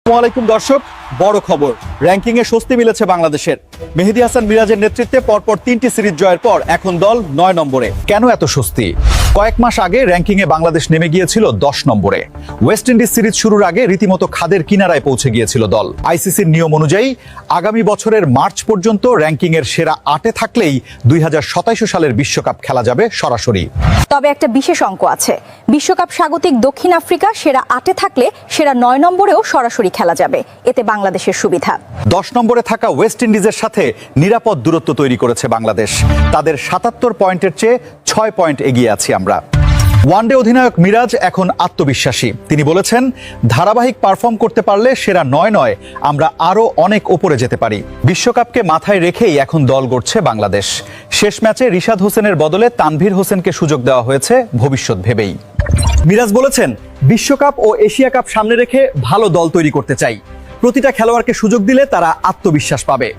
আসসালামু দর্শক, বড় খবর, র্যাঙ্কিংয়ে স্বস্তি মিলেছে বাংলাদেশের। মেহেদী হাসান মিরাজের নেতৃত্বে পরপর 3টি সিরিজ জয়ের পর এখন দল 9 নম্বরে। কেন এত স্বস্তি? কয়েক মাস আগে র্যাঙ্কিংয়ে বাংলাদেশ নেমে গিয়েছিল 10 নম্বরে। ওয়েস্ট ইন্ডিজ সিরিজ শুরুর আগে রীতিমতো খাদের কিনারায় পৌঁছে গিয়েছিল দল। আইসিসির নিয়ম অনুযায়ী আগামী বছরের মার্চ পর্যন্ত র্যাঙ্কিংয়ের সেরা 8-এ থাকলেই 2027 সালের বিশ্বকাপ খেলা যাবে সরাসরি। তবে একটা বিশেষ অঙ্ক আছে। বিশ্বকাপ স্বাগতিক দক্ষিণ আফ্রিকা সেরা 8-এ থাকলে সেরা 9 নম্বরেও সরাসরি খেলা যাবে। এতে বাংলাদেশের সুবিধা। 10 নম্বরে থাকা ওয়েস্ট ইন্ডিজের সাথে নিরাপদ দূরত্ব তৈরি করেছে বাংলাদেশ। তাদের 77 পয়েন্টের চেয়ে 6 পয়েন্ট এগিয়ে আছি আমরা। ওয়ানডে অধিনায়ক মিরাজ এখন আত্মবিশ্বাসী। তিনি বলেছেন, ধারাবাহিক পারফর্ম করতে পারলে সেরা 9 নয়, আমরা আরও অনেক ওপরে যেতে পারি। বিশ্বকাপকে মাথায় রেখেই এখন দল গড়ছে বাংলাদেশ। শেষ ম্যাচে রিশাদ হোসেনের বদলে তানভীর হোসেনকে সুযোগ দেওয়া হয়েছে ভবিষ্যৎ ভেবেই। মিরাজ বলেছেন, বিশ্বকাপ ও এশিয়া কাপ সামনে রেখে ভালো দল তৈরি করতে চাই। প্রতিটা খেলোয়াড়কে সুযোগ দিলে তারা আত্মবিশ্বাস পাবে।